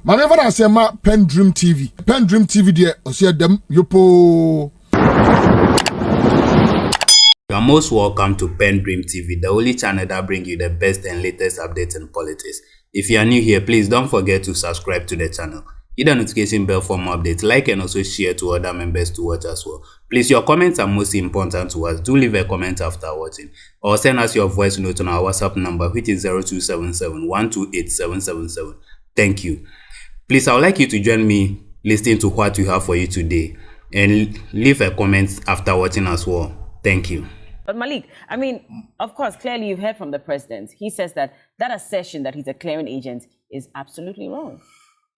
Manever I say ma PENDREAM TV. PENDREAM TV there, I see them yopo. You are most welcome to PENDREAM TV, the only channel that brings you the best and latest updates in politics. If you are new here, please don't forget to subscribe to the channel. Hit the notification bell for more updates, like and also share to other members to watch as well. Please, your comments are most important to us. Do leave a comment after watching or send us your voice note on our WhatsApp number, which is 0277 128 777. Thank you. Please, I would like you to join me listening to what we have for you today and leave a comment after watching as well. Thank you. But Malik, I mean, of course, clearly you've heard from the president. He says that assertion that he's a clearing agent is absolutely wrong.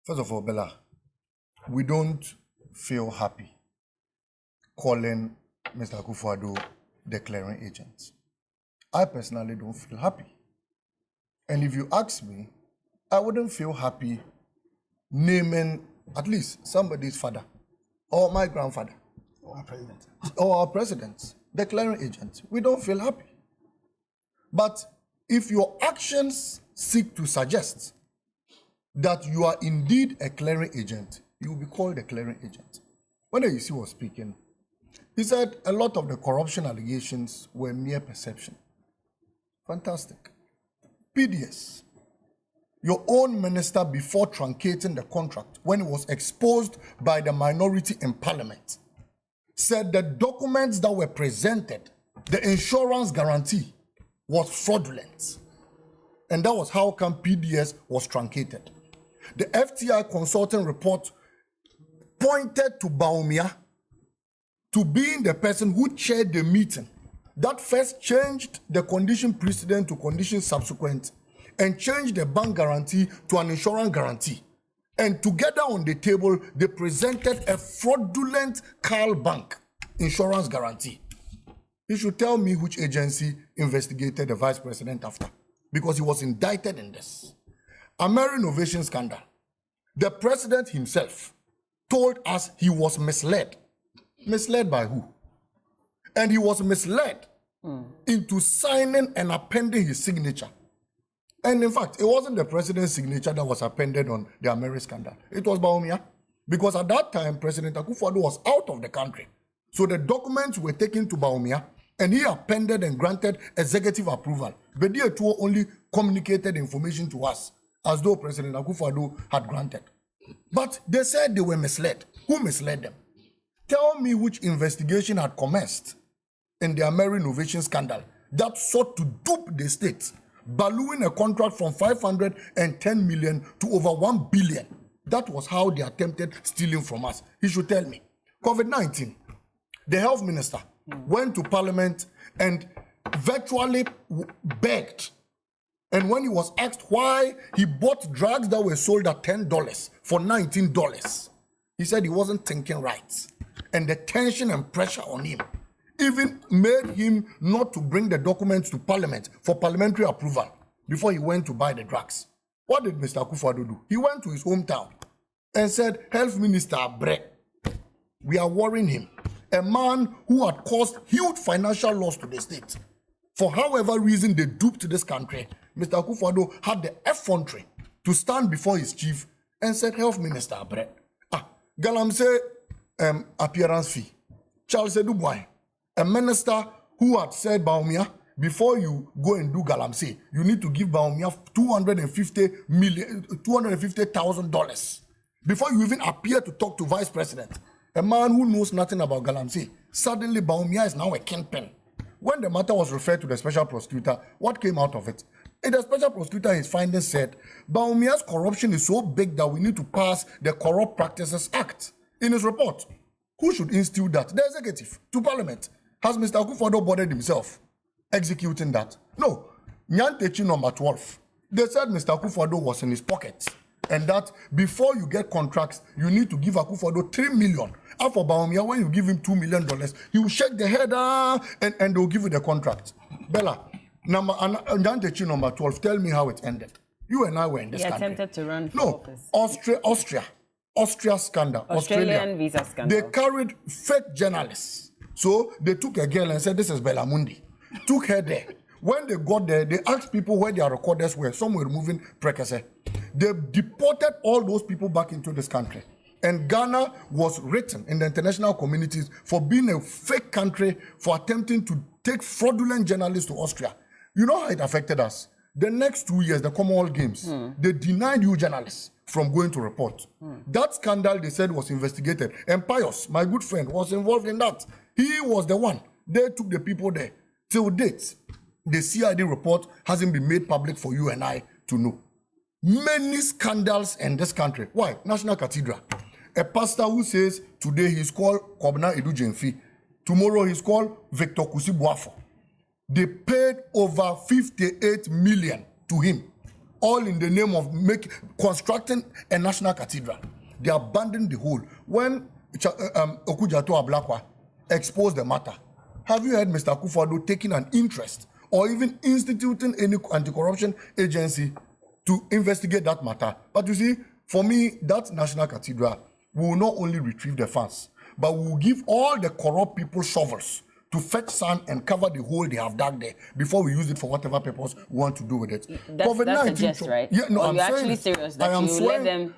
First of all, Bella, we don't feel happy calling Mr. Akufo-Addo the clearing agent. I personally don't feel happy. And if you ask me, I wouldn't feel happy naming at least somebody's father or my grandfather or our president, the clearing agent. We don't feel happy. But if your actions seek to suggest that you are indeed a clearing agent, you will be called a clearing agent. When Ayisi was speaking, he said a lot of the corruption allegations were mere perception. Fantastic. PDS, your own minister, before truncating the contract, when it was exposed by the minority in parliament, said the documents that were presented, the insurance guarantee, was fraudulent. And that was how come PDS was truncated. The FTI consulting report pointed to Bawumia to being the person who chaired the meeting that first changed the condition precedent to condition subsequent and changed the bank guarantee to an insurance guarantee. And together on the table, they presented a fraudulent Carl Bank insurance guarantee. He should tell me which agency investigated the vice president after, because he was indicted in this. Ameri Innovation scandal. The president himself told us he was misled. Misled by who? And he was misled into signing and appending his signature. And in fact, it wasn't the president's signature that was appended on the Ameri scandal. It was Bawumia. Because at that time, President Akufo-Addo was out of the country. So the documents were taken to Bawumia and he appended and granted executive approval. But the two only communicated information to us as though President Akufo-Addo had granted. But they said they were misled. Who misled them? Tell me which investigation had commenced in the Ameri Innovation scandal that sought to dupe the state, ballooning a contract from 510 million to over 1 billion. That was how they attempted stealing from us. He should tell me. COVID-19, the health minister went to parliament and virtually begged. And when he was asked why he bought drugs that were sold at $10 for $19, he said he wasn't thinking right. And the tension and pressure on him even made him not to bring the documents to parliament for parliamentary approval before he went to buy the drugs. What did Mr. Akufo-Addo do? He went to his hometown and said, Health Minister Abre, we are worrying him. A man who had caused huge financial loss to the state. For however reason they duped this country, Mr. Akufo-Addo had the effrontery to stand before his chief and said, Health Minister Abre, Galamsey appearance fee. Charles Dubois, a minister who had said, Bawumia, before you go and do Galamsey, you need to give Bawumia $250,000 before you even appear to talk to vice president. A man who knows nothing about Galamsey. Suddenly, Bawumia is now a kingpin. When the matter was referred to the special prosecutor, what came out of it? And the special prosecutor in his findings said, Bawumia's corruption is so big that we need to pass the Corrupt Practices Act. In his report, who should institute that? The executive, to parliament. Has Mr. Akufo-Addo bothered himself executing that? No. Nyantechi number 12. They said Mr. Akufo-Addo was in his pocket. And that before you get contracts, you need to give Akufo-Addo $3 million. And for Bawumia, when you give him $2 million, he will shake the head and they'll give you the contract. Bella, Nyantechi number 12, tell me how it ended. You and I were in this country. He attempted to run for office. Austria scandal. Australian visa scandal. They carried fake journalists. So they took a girl and said, this is Bella Mundi. Took her there. When they got there, they asked people where their recorders were. Some were removing precursor. They deported all those people back into this country. And Ghana was written in the international communities for being a fake country, for attempting to take fraudulent journalists to Austria. You know how it affected us? The next 2 years, the Commonwealth Games, they denied you journalists from going to report. That scandal, they said, was investigated. And Pius, my good friend, was involved in that. He was the one. They took the people there. Till date, the CID report hasn't been made public for you and I to know. Many scandals in this country. Why? National Cathedral. A pastor who says today he's called Kobna Edu Jemfi. Tomorrow he's called Victor Kusi Boafo. They paid over 58 million to him, all in the name of constructing a national cathedral. They abandoned the whole. When Okujato Ablakwa exposed the matter, have you heard Mr. Akufo-Addo taking an interest or even instituting any anti-corruption agency to investigate that matter? But you see, for me, that national cathedral will not only retrieve the funds, but will give all the corrupt people shovels to fetch sand and cover the hole they have dug there before we use it for whatever purpose we want to do with it. That's a jest, right? Yeah, no, I'm actually serious that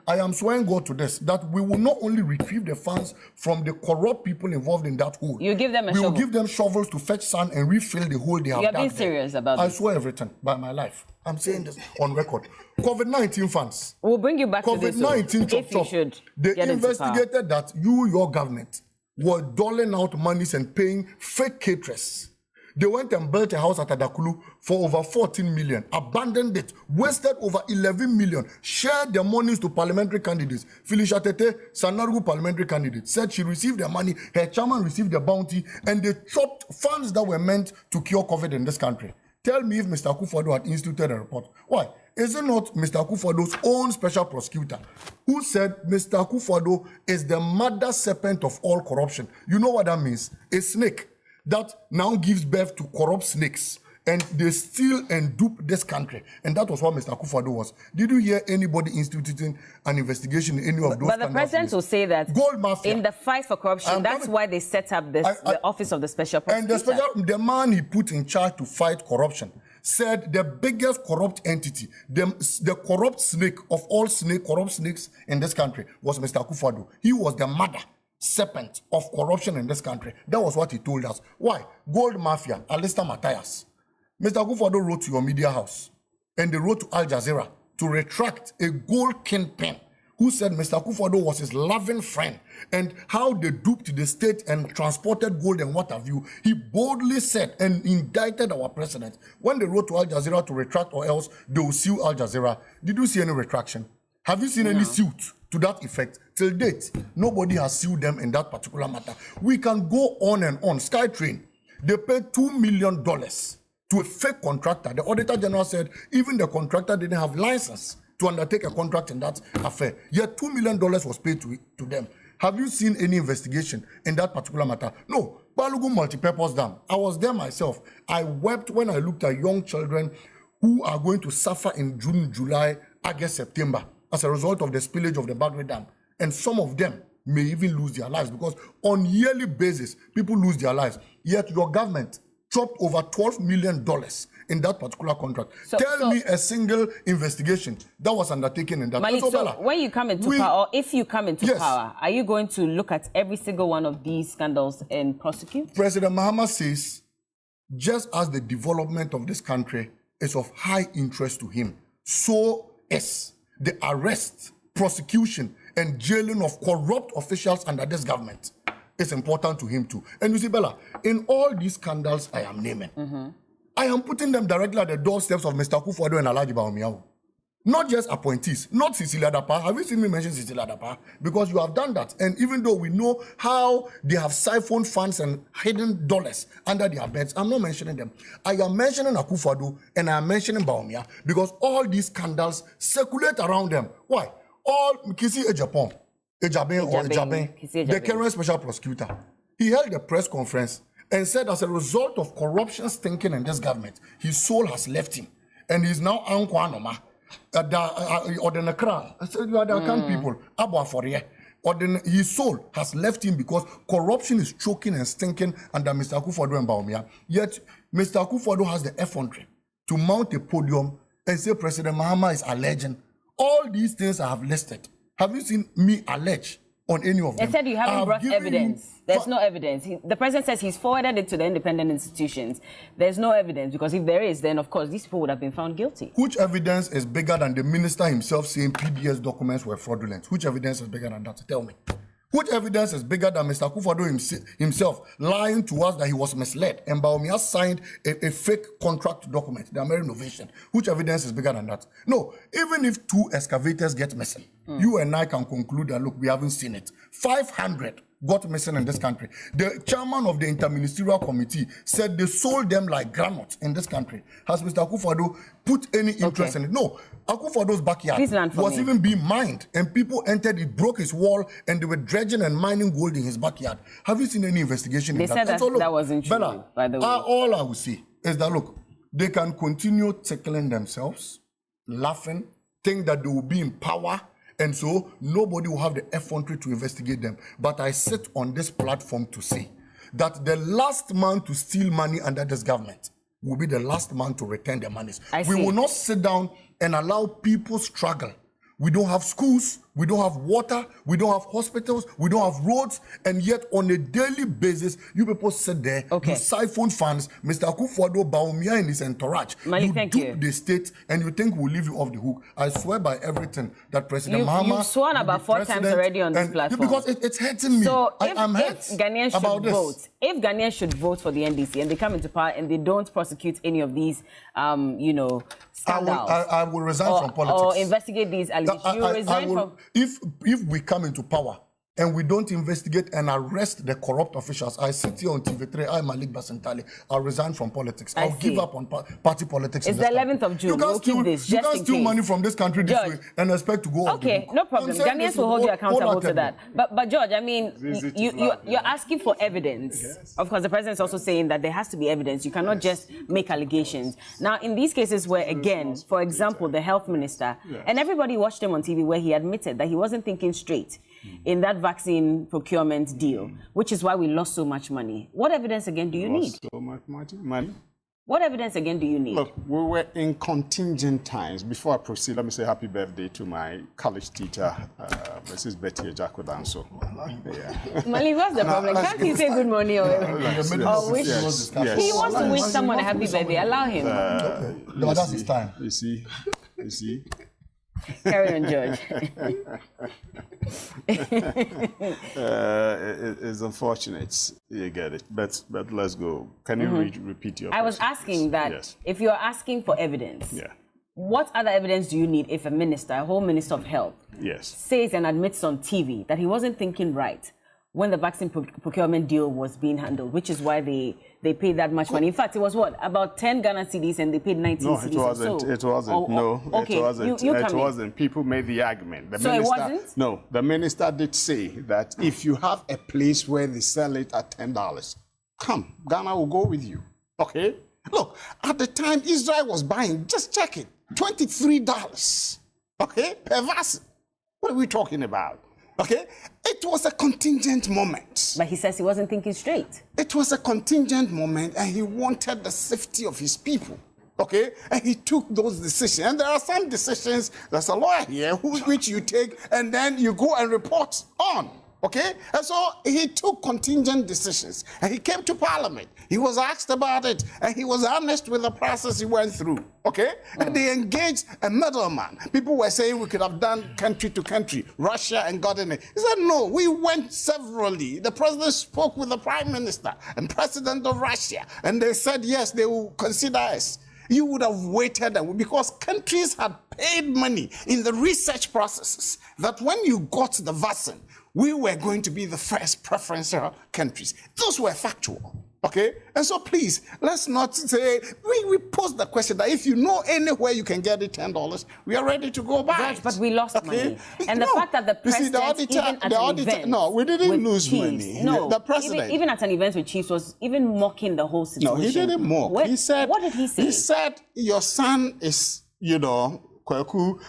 I am swearing God to this, that we will not only retrieve the funds from the corrupt people involved in that hole. You give them a shovel. We will give them shovels to fetch sand and refill the hole they have dug there. You're being serious about this. this. I swear everything by my life. I'm saying this on record. COVID-19 funds. We'll bring you back to this. COVID-19 if you should. They investigated that your government, were doling out monies and paying fake caterers. They went and built a house at Adakulu for over 14 million, abandoned it, wasted over 11 million, shared the monies to parliamentary candidates. Felicia Tete, Sanarugu parliamentary candidate, said she received the money, her chairman received the bounty, and they chopped funds that were meant to cure COVID in this country. Tell me if Mr. Akufo-Addo had instituted a report. Why? Is it not Mr. Akufo-Addo's own special prosecutor who said Mr. Akufo-Addo is the mother serpent of all corruption? You know what that means? A snake that now gives birth to corrupt snakes, and they steal and dupe this country. And that was what Mr. Akufo-Addo was. Did you hear anybody instituting an investigation in any of those? But the president will say that gold mafia, in the fight for corruption, that's why they set up this, the office of the special prosecutor. And the man he put in charge to fight corruption said the biggest corrupt entity, the corrupt snake of all corrupt snakes in this country was Mr. Akufo-Addo. He was the mother serpent of corruption in this country. That was what he told us. Why? Gold mafia, Alistair Matthias. Mr. Akufo-Addo wrote to your media house, and they wrote to Al Jazeera to retract a gold kingpin who said Mr. Akufo-Addo was his loving friend, and how they duped the state and transported gold and what have you. He boldly said and indicted our president. When they wrote to Al Jazeera to retract or else they will sue Al Jazeera, did you see any retraction? Have you seen any suit to that effect? Till date, nobody has sued them in that particular matter. We can go on and on. SkyTrain, they paid $2 million to a fake contractor. The Auditor General said even the contractor didn't have license to undertake a contract in that affair. Yet $2 million was paid to them. Have you seen any investigation in that particular matter? No. Balugu Multipurpose Dam. I was there myself. I wept when I looked at young children who are going to suffer in June, July, August, September as a result of the spillage of the Bagre Dam. And some of them may even lose their lives because on yearly basis, people lose their lives. Yet your government chopped over $12 million in that particular contract. Tell me a single investigation that was undertaken in that. Malik, so when you come into power, or if you come into power, are you going to look at every single one of these scandals and prosecute? President Mahama says, just as the development of this country is of high interest to him, so is the arrest, prosecution, and jailing of corrupt officials under this government. It's important to him too. And you see, Bella, in all these scandals I am naming, I am putting them directly at the doorsteps of Mr. Akufo-Addo and Alhaji Bawumia. Not just appointees, not Cecilia Dapa. Have you seen me mention Cecilia Dapa? Because you have done that. And even though we know how they have siphoned funds and hidden dollars under their beds, I'm not mentioning them. I am mentioning Akufo-Addo and I am mentioning Bawumia because all these scandals circulate around them. Why? All Kisi Ejapon, Ejaben, the current special prosecutor, he held a press conference and said as a result of corruption stinking in this government, his soul has left him. And he's now Ankwanoma. Or the Nakra. I said, you are the account people. His soul has left him because corruption is choking and stinking under Mr. Akufo-Addo and Bawumia. Yet, Mr. Akufo-Addo has the effrontery to mount a podium and say President Mahama is alleging all these things I have listed, have you seen me allege on any of them? They said you haven't brought evidence. There's no evidence. The president says he's forwarded it to the independent institutions. There's no evidence, because if there is, then of course these people would have been found guilty. Which evidence is bigger than the minister himself saying PDS documents were fraudulent? Which evidence is bigger than that? Tell me. Which evidence is bigger than Mr. Akufo-Addo himself lying to us that he was misled and Bawumia signed a fake contract document, the American Innovation? Which evidence is bigger than that? No, even if 2 excavators get missing, you and I can conclude that, look, we haven't seen it. 500 got missing in this country. The chairman of the interministerial committee said they sold them like granules in this country. Has Mr. Akufo-Addo put any interest in it? No. Akufo-Addo's backyard was even being mined, and people entered it, broke his wall, and they were dredging and mining gold in his backyard. Have you seen any investigation in that? They said that, so, look, that wasn't true, Bella, by the way. All I will say is that, look, they can continue tickling themselves, laughing, think that they will be in power, and so nobody will have the effrontery to investigate them. But I sit on this platform to say that the last man to steal money under this government will be the last man to return their monies. We will not sit down and allow people struggle. We don't have schools, we don't have water, we don't have hospitals, we don't have roads, and yet on a daily basis, you people sit there, you siphon funds, Mr. Akufo-Addo, Bawumia and his entourage. Mali, you dupe the state, and you think we'll leave you off the hook. I swear by everything that President Mahama... You've sworn about 4 times already on this platform. Because it's hurting me. So I'm hurt if Ghanaians should vote, if Ghanaians should vote for the NDC and they come into power and they don't prosecute any of these, you know, scandals... I will resign from politics. Or investigate these allegations. If we come into power and we don't investigate and arrest the corrupt officials, I sit here on TV3, I'm Malik Basintale, I'll resign from politics. I'll give up on party politics. It's the 11th of June. You can't steal money from this country this way and expect to go Okay, no problem. Ghanaians will hold you accountable to that. But George, I mean, you're asking for evidence. Yes. Of course, the president is also saying that there has to be evidence. You cannot just make allegations. Now, in these cases where, again, for example, the health minister, and everybody watched him on TV where he admitted that he wasn't thinking straight in that vaccine procurement deal, which is why we lost so much money. What evidence again do you need? So much money. What evidence again do you need? Look, we were in contingent times. Before I proceed, let me say happy birthday to my college teacher, Mrs. Betty Ejakodanso. Mali, what's the problem? Can't you say good morning or wish? He wants to wish someone a happy birthday. Allow him. No, that's his time. You see. Carry on, George. It's unfortunate, you get it, but let's go. Can you repeat your question? I was asking that if you're asking for evidence, what other evidence do you need if a minister, a whole minister of health, says and admits on TV that he wasn't thinking right when the vaccine procurement deal was being handled, which is why they paid that much money. In fact, it was what, about 10 Ghana cedis and they paid 19 cedis. No, it wasn't. It wasn't. People made the argument. The minister, it wasn't? No, the minister did say that if you have a place where they sell it at $10, come, Ghana will go with you. Okay? Look, at the time Israel was buying, just check it, $23. Okay? Per vaccine. What are we talking about? Okay? It was a contingent moment. But he says he wasn't thinking straight. It was a contingent moment and he wanted the safety of his people. Okay? And he took those decisions. And there are some decisions, there's a lawyer here, which you take and then you go and report on. Okay? And so he took contingent decisions and he came to Parliament. He was asked about it and he was honest with the process he went through. Okay? And they engaged a middleman. People were saying we could have done country to country, Russia, and gotten it. He said, no, we went severally. The president spoke with the prime minister and president of Russia, and they said, yes, they will consider us. You would have waited, because countries had paid money in the research processes that when you got the vaccine, we were going to be the first preferential countries. Those were factual. Okay? And so please, let's not say, we pose the question that if you know anywhere you can get it $10, we are ready to go back. Right, but we lost money. And the fact that the president, even at an event, no, we didn't lose money. No, the president, even at an event with chiefs, was even mocking the whole situation. No, he didn't mock. He said, what did he say? He said, your son is, Kweku,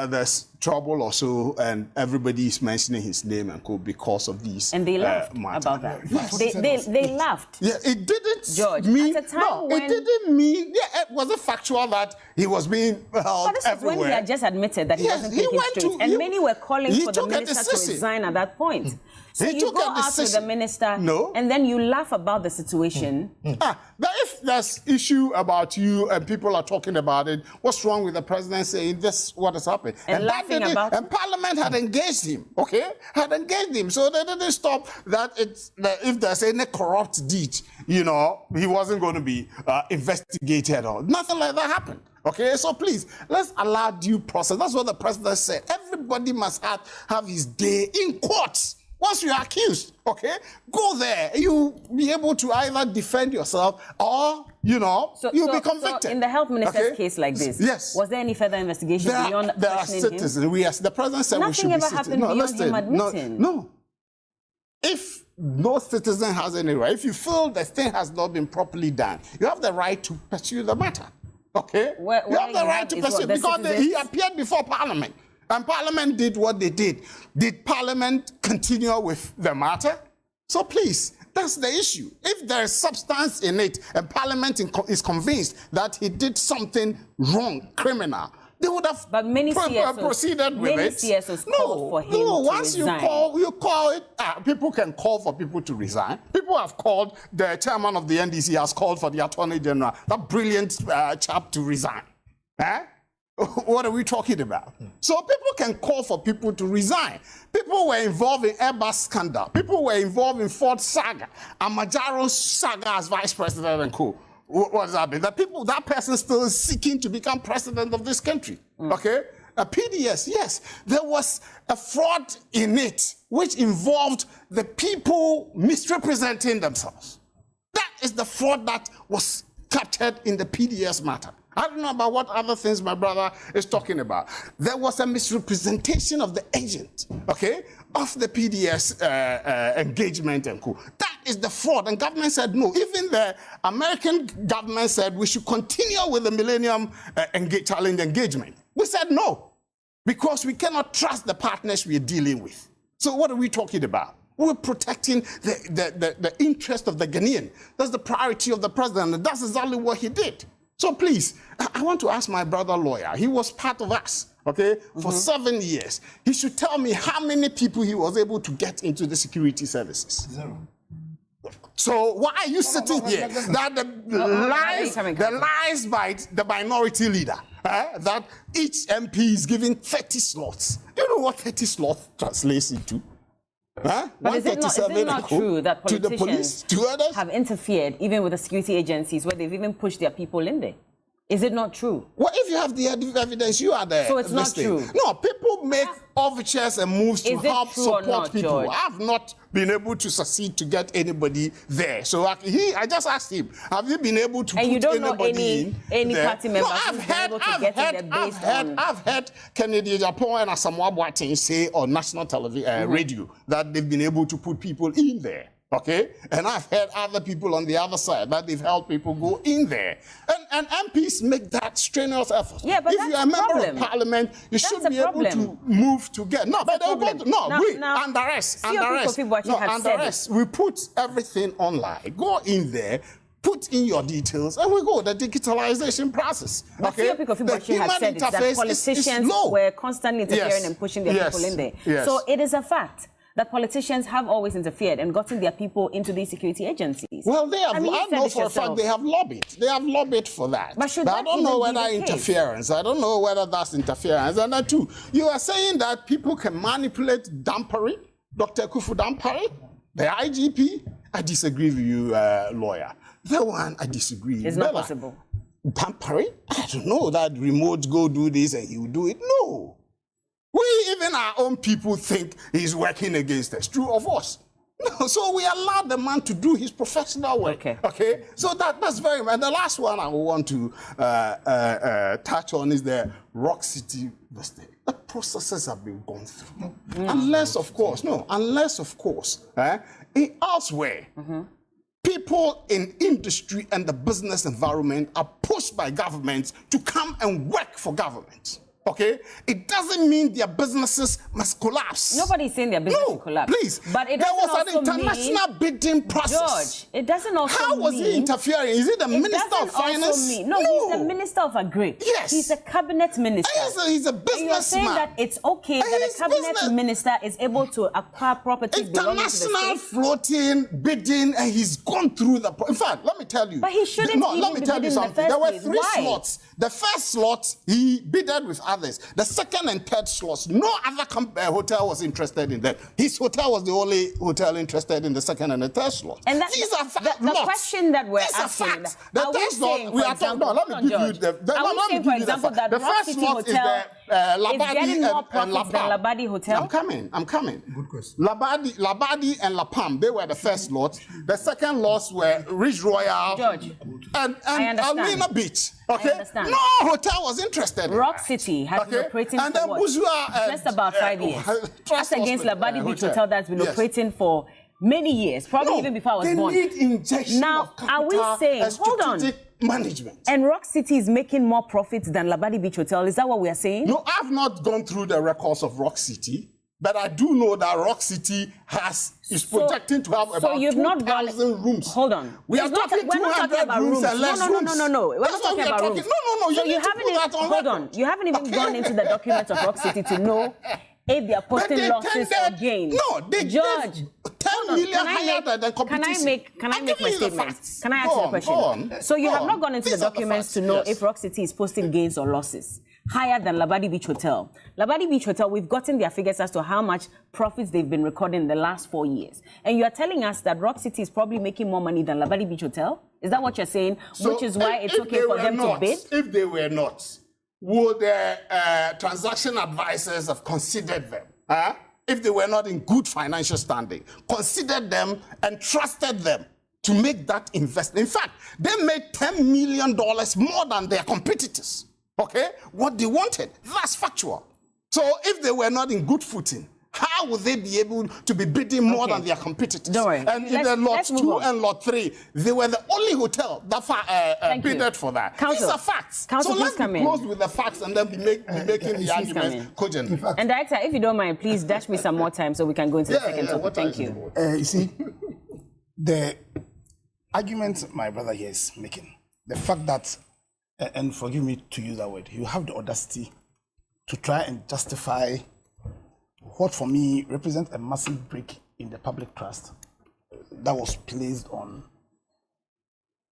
there's trouble or so, and everybody is mentioning his name and co because of these. And they laughed about that. Yes. They laughed. Yeah, it didn't George, mean. at a time No, when, it didn't mean. Yeah, it was a factual that he was being held but this everywhere. is when he had just admitted that he Yes, wasn't he thinking went straight, to- and he- many were calling he for the took a minister to decision. resign at that point. So He you took go a out with the decision. minister, No. and then you laugh about the situation. But if there's issue about you and people are talking about it, what's wrong with the president saying this? What has happened? And laughing about it. And Parliament had engaged him. Okay, had engaged him, so they didn't stop that. If there's any corrupt deed, you know, he wasn't going to be investigated or nothing like that happened. Okay, so please, let's allow due process. That's what the president said. Everybody must have his day in court. Once you are accused, okay, go there. You be able to either defend yourself or, you know, you'll be convicted. So in the health minister's case like this, yes, was there any further investigation beyond there are questioning citizens. him? Yes, the president said we should Nothing be ever happened No, beyond listen, him admitting. No. If no citizen has any right, if you feel the thing has not been properly done, you have the right to pursue the matter. Okay? You have the right to pursue because he appeared before Parliament. And Parliament did what they did. Did Parliament continue with the matter? So please, that's the issue. If there is substance in it and Parliament is convinced that he did something wrong, criminal, they would have proceeded with it. CSOs called for him to once resign. you call it, people can call for people to resign. People have called, the chairman of the NDC has called for the Attorney General, that brilliant chap, to resign. What are we talking about? So people can call for people to resign. People were involved in Airbus scandal. People were involved in Ford saga, Amajaro's saga as vice president and co. What's happening? That person still is seeking to become president of this country. Okay? A PDS, yes. There was a fraud in it which involved the people misrepresenting themselves. That is the fraud that was captured in the PDS matter. I don't know about what other things my brother is talking about. There was a misrepresentation of the agent, okay, of the PDS engagement and co. That is the fraud. And government said no. Even the American government said we should continue with the Millennium Challenge engagement. We said no, because we cannot trust the partners we are dealing with. So what are we talking about? We're protecting the interest of the Ghanaian. That's the priority of the president, and that's exactly what he did. So please, I want to ask my brother lawyer. He was part of us, okay, for 7 years. He should tell me how many people he was able to get into the security services. 0. So why are you sitting here? That the lies by the minority leader, that each MP is given 30 slots. Do you know what 30 slots translates into? But is it not true that politicians have interfered even with the security agencies where they've even pushed their people in there? Is it not true? Well, if you have the evidence, you are there. So it's not true? No, people make overtures and moves to help support people. George? I have not been able to succeed to get anybody there. So I just asked him, have you been able to put you don't know anybody any there? party member who's been able to get in there based on... I've heard Kennedy Japan and Asamoah Boateng say on national television, radio, that they've been able to put people in there. Okay, and I've heard other people on the other side that they've helped people go in there, and MPs make that strenuous effort. Yeah, but if you're a member of Parliament, you should be able to move together. No, but they'll go to, under arrest. We put everything online. Go in there. Put in your details, and we go the digitalization process. Okay, the human had said that politicians were constantly interfering and pushing their people in there. Yes. So it is a fact that politicians have always interfered and gotten their people into these security agencies. Well, they have. I know for a fact they have lobbied. They have lobbied for that. But I don't know whether interference. I don't know whether that's interference. And that too, you are saying that people can manipulate Dampari, Dr. Kufu Dampari, the IGP. I disagree with you, lawyer. The one I disagree. It's not possible. Dampari? I don't know that remote go do this and he will do it. No. We, even our own people, think he's working against us. True of us. No, so we allow the man to do his professional work. Okay? So that's very much. The last one I want to touch on is the Rock City mistake. The processes have been gone through. Unless, of course, elsewhere, people in industry and the business environment are pushed by governments to come and work for government. Okay, it doesn't mean their businesses must collapse. Nobody's saying their business should collapse. Please. But it there doesn't was an also international bidding process. George, it doesn't also How was he interfering? Is he the Minister of Finance? No, he's the Minister of Agri. Yes. He's a cabinet minister. He's a businessman. And you're saying that it's okay that a cabinet minister is able to acquire properties belonging to the state? International floating, bidding, and he's gone through the... In fact, let me tell you. But he shouldn't let me tell you something. There were 3 Why? slots. The first slot, he bidded with others. The second and third slots, no other hotel was interested in that. His hotel was the only hotel interested in the second and the third slot. And these are facts. The question that we're asking, the third slot, we are talking... No, let me give you the... Are we saying, for example, that the Rock City Hotel is getting more profits than Labadi Hotel? I'm coming. Good question. Labadi and La Palm, they were the first lot. The second lots were Ridge Royal George, and Almina Beach. Okay, no hotel was interested. Rock City has been operating and for just about 5 years. That's against Labadi Beach Hotel that's been operating for many years, probably even before I was born. They need injection now, of capital. Are we saying, hold on, management? And Rock City is making more profits than Labadi Beach Hotel? Is that what we are saying? No, I've not gone through the records of Rock City. But I do know that Rock City is projecting to have about 2,000 rooms. Hold on. We are talking 200 rooms and less rooms. No. We're not talking about rooms. No. So you haven't even, hold on. You haven't even gone into the documents of Rock City to know if they are posting losses or gains. No, they George, 10 million higher than the competition. Can I make my statement? Can I ask you a question? So you have not gone into the documents to know if Rock City is posting gains or losses higher than Labadi Beach Hotel. Labadi Beach Hotel, we've gotten their figures as to how much profits they've been recording in the last 4 years. And you are telling us that Rock City is probably making more money than Labadi Beach Hotel? Is that what you're saying? So which is why it's okay for them to bid? If they were not, would the transaction advisors have considered them? If they were not in good financial standing, considered them and trusted them to make that investment. In fact, they made $10 million more than their competitors. Okay? What they wanted. That's factual. So if they were not in good footing, how would they be able to be bidding more than their competitors? Don't worry. And in the lot 2 and lot 3, they were the only hotel that bidded for that. Counsel, these are facts. Counsel, so let's come be close with the facts and then be making the arguments cogent. And Director, if you don't mind, please dash me some more time so we can go into the second topic. Thank you. You see, the argument my brother here is making, the fact that, and forgive me to use that word, you have the audacity to try and justify what for me represents a massive break in the public trust that was placed on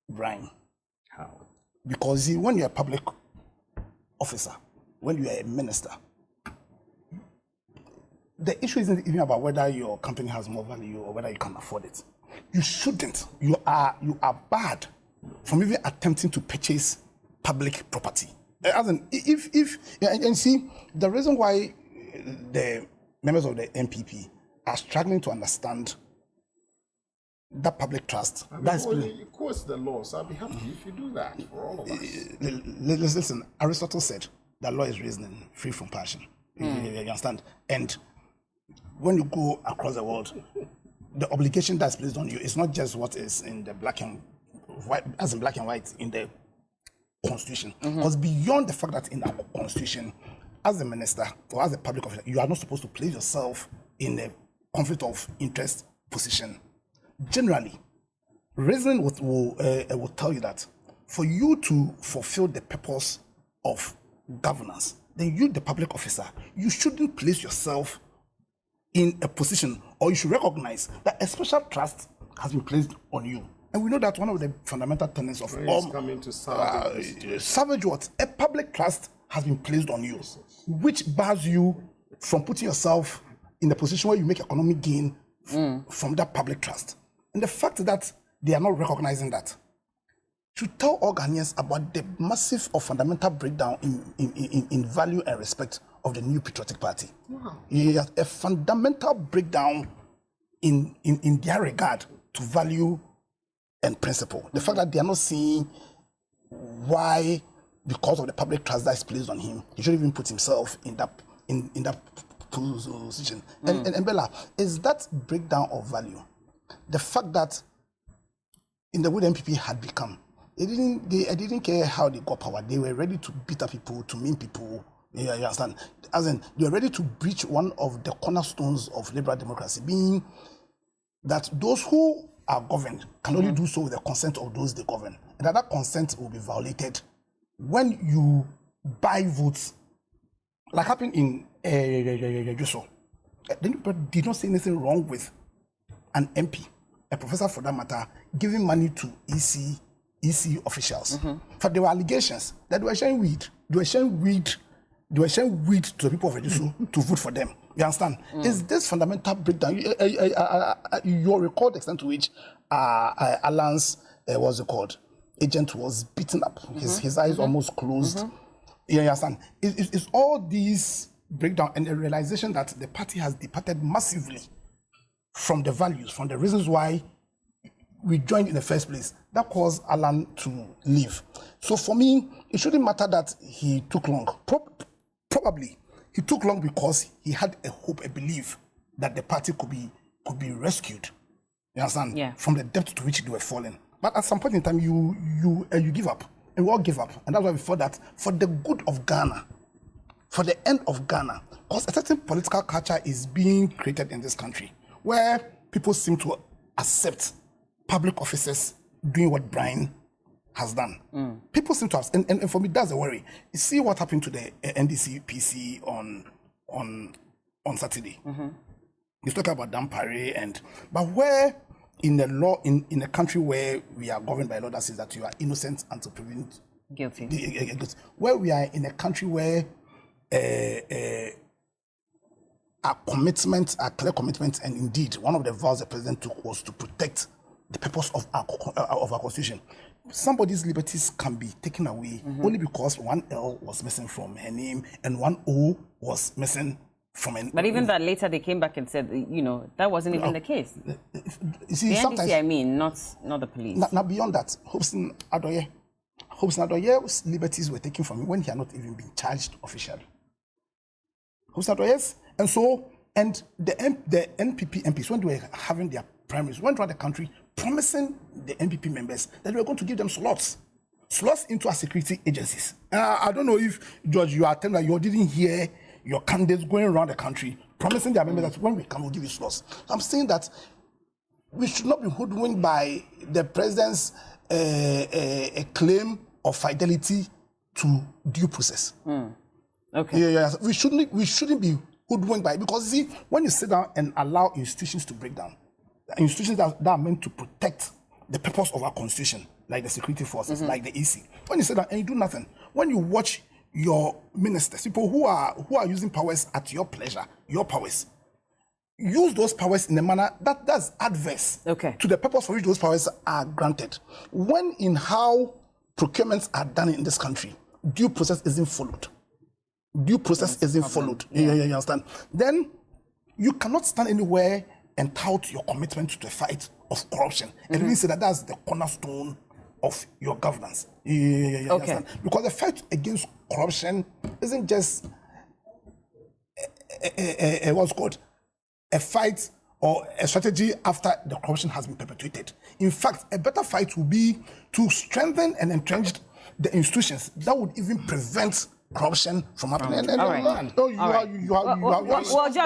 Brian. How? Because see, when you're a public officer, when you're a minister, the issue isn't even about whether your company has more value or whether you can afford it. You shouldn't. You are barred from even attempting to purchase public property. As in, and see, the reason why the members of the NPP are struggling to understand that public trust. That's it quotes the law, so I'll be happy if you do that for all of us. Listen, Aristotle said that law is reasoning free from passion. You understand? And when you go across the world, the obligation that's placed on you is not just what is in the black and white, as in black and white in the Constitution. Because beyond the fact that in our Constitution, as a minister or as a public official, you are not supposed to place yourself in a conflict of interest position. Generally, reasoning will tell you that for you to fulfill the purpose of governance, then you, the public officer, you shouldn't place yourself in a position, or you should recognize that a special trust has been placed on you. And we know that one of the fundamental tenets of coming to savage what? A public trust has been placed on you, which bars you from putting yourself in a position where you make economic gain from that public trust. And the fact that they are not recognizing that should tell all Ghanaians about the massive or fundamental breakdown in value and respect of the new patriotic party. Wow. Yes, a fundamental breakdown in their regard to value and principle. The fact that they are not seeing why, because of the public trust that is placed on him, he should even put himself in that position. And Bella, is that breakdown of value the fact that in the way the NPP had become, they didn't care how they got power. They were ready to beat up people, to maim people, Yeah, you understand? As in, you're ready to breach one of the cornerstones of liberal democracy, being that those who are governed can only do so with the consent of those they govern. And that consent will be violated when you buy votes, like happened in Juso. Then did not say anything wrong with an MP, a professor for that matter, giving money to EC officials. For there were allegations that they were sharing weed. They were sharing weed to the people of Juso to vote for them. You understand? Is this fundamental breakdown? You recall the extent to which Alan's what's it called? Agent was beaten up. His eyes almost closed. You understand? It's all these breakdown and the realization that the party has departed massively from the values, from the reasons why we joined in the first place. That caused Alan to leave. So for me, it shouldn't matter that he took long. Probably he took long because he had a hope, a belief that the party could be rescued. You understand? Yeah. From the depth to which they were falling. But at some point in time, you give up, and we all give up, and that's why we thought that for the good of Ghana, for the end of Ghana, because a certain political culture is being created in this country, where people seem to accept public officers doing what Brian has done. People seem to have, and for me, that's a worry. You see what happened to the NDC-PC on Saturday. He's talking about Dampare, but where in the law, in a country where we are governed by a law that says that you are innocent until proven guilty, where we are in a country where our commitments, our clear commitments, and indeed one of the vows the president took was to protect the purpose of our constitution. Somebody's liberties can be taken away only because one L was missing from her name and one O was missing from her. But even that later they came back and said, you know, that wasn't even the case. You see, the sometimes, NDC, I mean, not the police. Now beyond that, Hobson Adoye's liberties were taken from him when he had not even been charged officially. Hobson Adoye's, and so, and the NPP MPs, when they were having their primaries, went around the country promising the NPP members that they were going to give them slots into our security agencies. I don't know if, George, you are telling that you didn't hear your candidates going around the country promising their members that when we come, we'll give you slots. I'm saying that we should not be hoodwinked by the president's a claim of fidelity to due process. Okay. Yeah. We shouldn't be hoodwinked by it, because you see, when you sit down and allow institutions to break down, institutions that are meant to protect the purpose of our constitution, like the security forces, like the EC, when you sit down and you do nothing, when you watch your ministers, people who are using powers at your pleasure, your powers, use those powers in a manner that's adverse to the purpose for which those powers are granted. When in how procurements are done in this country, due process isn't followed. You understand? Then you cannot stand anywhere and tout your commitment to the fight of corruption. And we say that that's the cornerstone of your governance. Understand? Because the fight against corruption isn't just what's called a fight or a strategy after the corruption has been perpetuated. In fact, a better fight will be to strengthen and entrench the institutions that would even prevent corruption from happening. Well, George,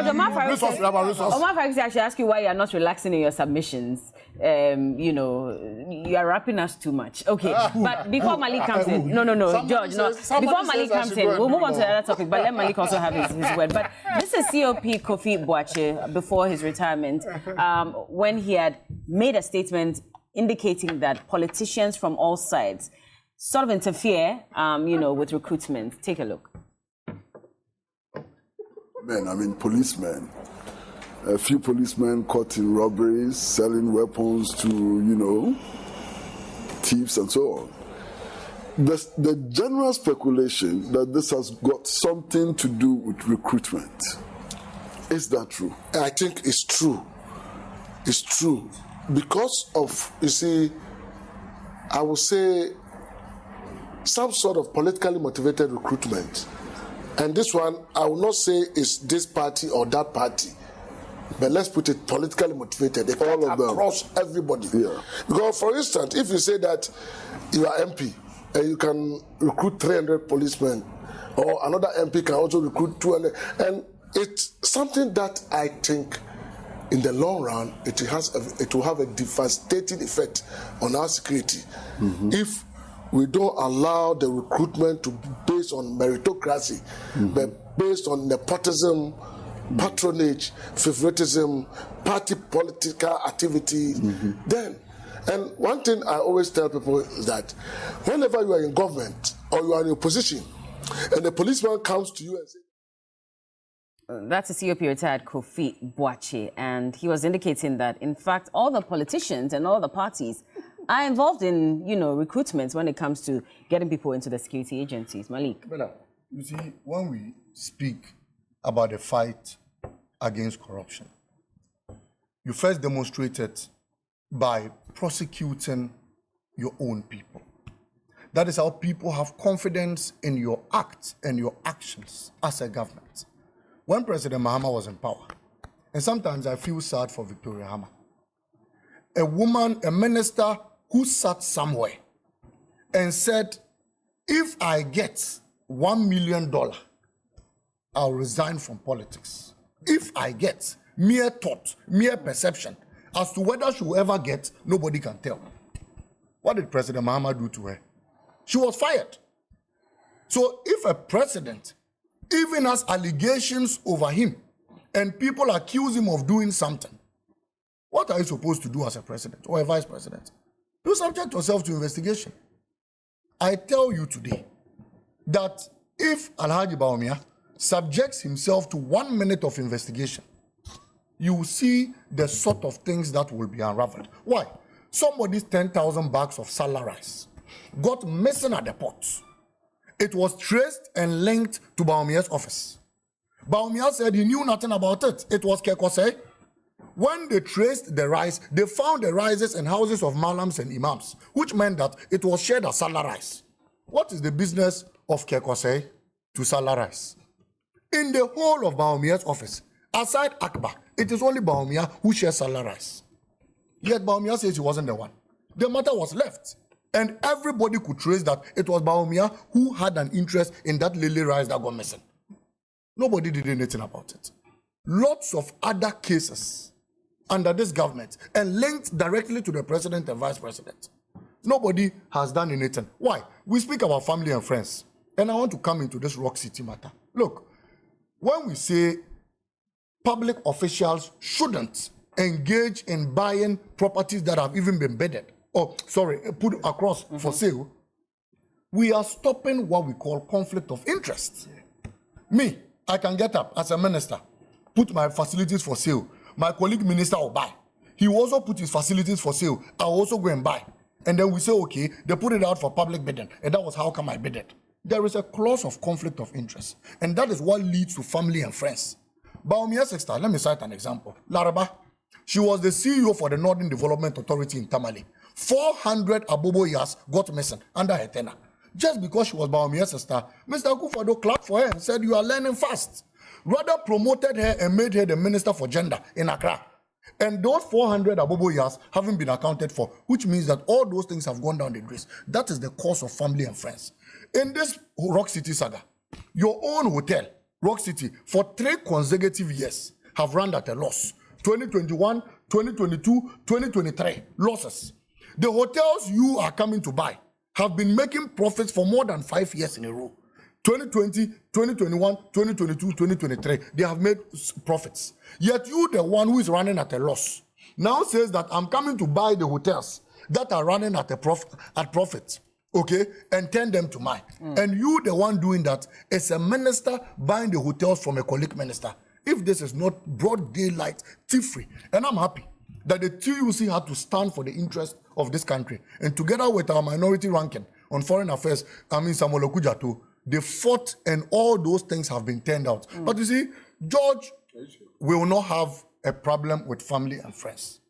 Omar I should ask you why you are not relaxing in your submissions. You know, you are wrapping us too much. Okay, but before Malik comes in, no, George, no. Before Malik comes in, we'll move on to the other topic, but let Malik also have his word. But this is COP Kofi Boakye before his retirement, when he had made a statement indicating that politicians from all sides sort of interfere, you know, with recruitment. Take a look. Men, I mean policemen. A few policemen caught in robberies, selling weapons to, you know, thieves and so on. The general speculation that this has got something to do with recruitment. Is that true? I think it's true. It's true. Because of, you see, I would say, some sort of politically motivated recruitment. And this one, I will not say is this party or that party, but let's put it politically motivated. All of them. Across everybody. Yeah. Because, for instance, if you say that you are MP and you can recruit 300 policemen or another MP can also recruit 200. And it's something that I think in the long run, it will have a devastating effect on our security if we don't allow the recruitment to be based on meritocracy, but based on nepotism, patronage, favoritism, party political activity. Then, and one thing I always tell people is that whenever you are in government or you are in opposition, and the policeman comes to you and says, that's a COP retired Kofi Boakye, and he was indicating that, in fact, all the politicians and all the parties are involved in, recruitment when it comes to getting people into the security agencies. Malik. You see, when we speak about the fight against corruption, you first demonstrate it by prosecuting your own people. That is how people have confidence in your acts and your actions as a government. When President Mahama was in power, and sometimes I feel sad for Victoria Hammer, a woman, a minister who sat somewhere and said, if I get $1 million, I'll resign from politics. If I get mere thought, mere perception, as to whether she will ever get, nobody can tell. What did President Mahama do to her? She was fired. So if a president even has allegations over him and people accuse him of doing something, what are you supposed to do as a president or a vice president? You subject yourself to investigation. I tell you today that if Alhaji Bawumia subjects himself to 1 minute of investigation, you will see the sort of things that will be unraveled. Why? Somebody's 10,000 bags of salad rice got missing at the port. It was traced and linked to Bawumia's office. Bawumia said he knew nothing about it. It was Kekose. When they traced the rice, they found the rices and houses of Malams and Imams, which meant that it was shared as salad rice. What is the business of Kekose to salad rice? In the whole of Bawumia's office, aside Akbar, it is only Bawumia who shares salad rice. Yet Bawumia says he wasn't the one. The matter was left. And everybody could trace that it was Bawumia who had an interest in that lily rice that got missing. Nobody did anything about it. Lots of other cases under this government and linked directly to the president and vice president. Nobody has done anything. Why? We speak about family and friends. And I want to come into this Rock City matter. Look, when we say public officials shouldn't engage in buying properties that have even been bidded, put across for sale, we are stopping what we call conflict of interest. Me, I can get up as a minister, put my facilities for sale. My colleague minister will buy. He will also put his facilities for sale. I'll also go and buy. And then we say, okay, they put it out for public bidding. And that was how come I bid it. There is a clause of conflict of interest. And that is what leads to family and friends. Bawumia's sister, let me cite an example. Laraba, she was the CEO for the Northern Development Authority in Tamale. 400 Abobo years got missing under her tenure. Just because she was Bawumia's sister, Mr. Akufo-Addo clapped for her and said, you are learning fast. Rather promoted her and made her the Minister for Gender in Accra. And those 400 Abobo years haven't been accounted for, which means that all those things have gone down the drain. That is the cause of family and friends. In this Rock City saga, your own hotel, Rock City, for 3 consecutive years have run at a loss. 2021, 2022, 2023, losses. The hotels you are coming to buy have been making profits for more than 5 years in a row. 2020, 2021, 2022, 2023, they have made profits. Yet you, the one who is running at a loss, now says that I'm coming to buy the hotels that are running at profit, okay, and turn them to mine. And you, the one doing that, is a minister buying the hotels from a colleague minister. If this is not broad daylight, thief-free, and I'm happy that the TUC had to stand for the interest of this country. And together with our minority ranking on foreign affairs, Samuel Okudjato, they fought and all those things have been turned out. But you see, George will not have a problem with family and friends.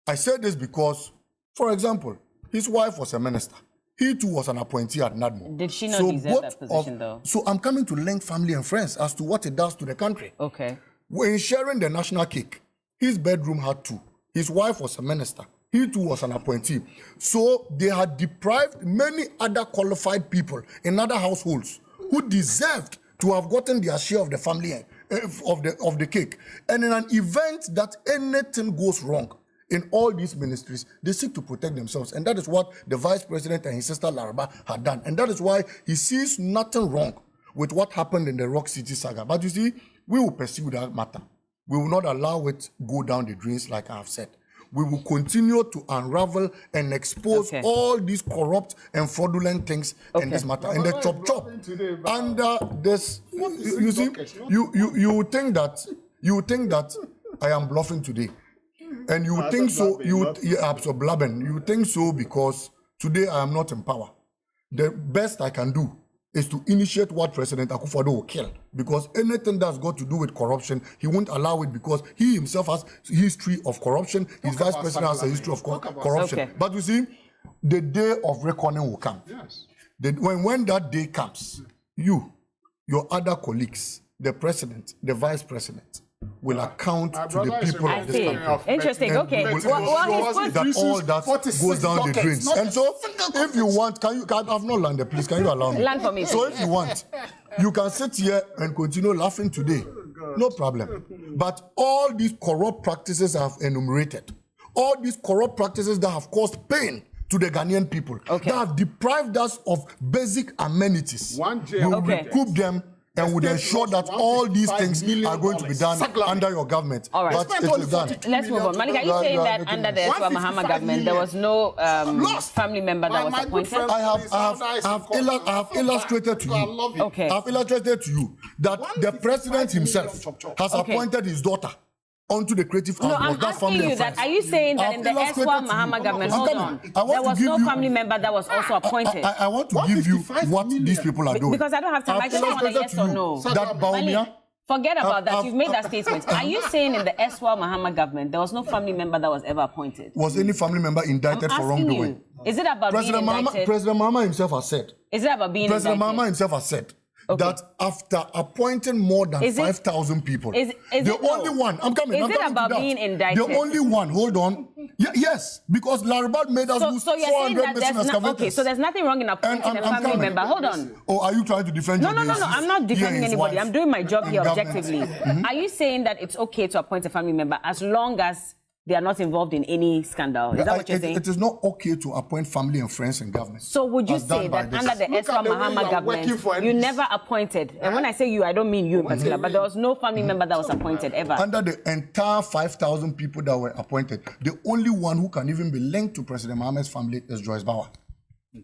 I said this because, for example, his wife was a minister. He too was an appointee at NADMO. Did she not deserve that position though? So I'm coming to link family and friends as to what it does to the country. Okay. When sharing the national cake, his bedroom had 2. His wife was a minister. He too was an appointee. So they had deprived many other qualified people in other households who deserved to have gotten their share of the family of the cake. And in an event that anything goes wrong in all these ministries, they seek to protect themselves. And that is what the vice president and his sister Laraba had done. And that is why he sees nothing wrong with what happened in the Rock City saga. But you see, we will pursue that matter. We will not allow it go down the drains, like I have said. We will continue to unravel and expose all these corrupt and fraudulent things in this matter. And the chop. And this, you see, you think that I am bluffing today. And you think so, blabbing. You think so because today I am not in power. The best I can do is to initiate what President Akufo-Addo will kill. Because anything that's got to do with corruption, he won't allow it because he himself has a history of corruption. His vice president has a history of corruption. But you see, the day of reckoning will come. Yes. When that day comes, you, your other colleagues, the president, the vice president, will account to the people of this country. Interesting. Okay. That all that goes down the drains. And so, if you want, I've not landed, please, can you allow me? Land for me. So if you want, you can sit here and continue laughing today. No problem. But all these corrupt practices I have enumerated, all these corrupt practices that have caused pain to the Ghanaian people, that have deprived us of basic amenities, we will recoup them and would ensure that all these things are going to be done under your government. All right. But it is done. Let's move on. Malika, are you saying that under the Eswa Mahama government, there was no family member that was appointed? I have illustrated to you. Okay. I have illustrated to you that the president himself has appointed his daughter onto the creative No, I'm asking you that. Are you saying that in the Eswa Mahama government, hold on, there was no family member that was also appointed? I want to give you what these people are doing. Because I don't have time. I just want a yes or no. That Baumia, forget about that. You've made that statement. Are you saying in the Eswa Mahama government, there was no family member that was ever appointed? Was any family member indicted for wrongdoing? Is it about being indicted? President Mahama himself has said. Is it about being President Mahama himself has said. That after appointing more than 5,000 people, the only one, I'm coming. Is it about being indicted? The only one, hold on. Yes, because Larabad made us lose 400 business. Okay, so there's nothing wrong in appointing a family member. Hold on. Oh, are you trying to defend? No. I'm not defending anybody. I'm doing my job here objectively. Are you saying that it's okay to appoint a family member as long as they are not involved in any scandal? Is that what you're saying? It is not okay to appoint family and friends in government. So would you say that under the Eswa Mahama government, you never appointed, and when I say you, I don't mean you in particular, but there was no family member that was appointed ever? Under the entire 5,000 people that were appointed, the only one who can even be linked to President Mahama's family is Joyce Bauer.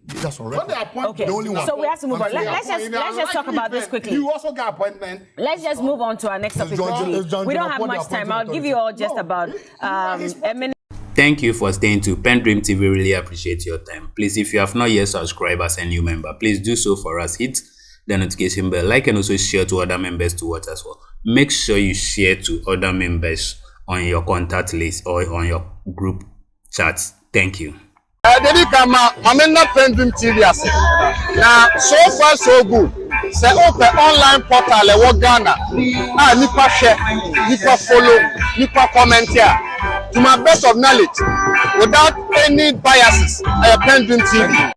That's all right. Okay, so we have to move on. Let's just talk about this quickly. You also got appointment. Let's just move on to our next topic quickly. We don't have much time. I'll give you all just about a minute. Thank you for staying to PENDREAM TV. Really appreciate your time. Please, if you have not yet subscribed as a new member, please do so for us. Hit the notification bell, like, and also share to other members to watch as well. Make sure you share to other members on your contact list or on your group chats. Thank you. PENDREAM TV now, so far so good. Say open online portal e Ghana. Nipa share, nipa follow, nipa comment here. To my best of knowledge, without any biases, PENDREAM TV.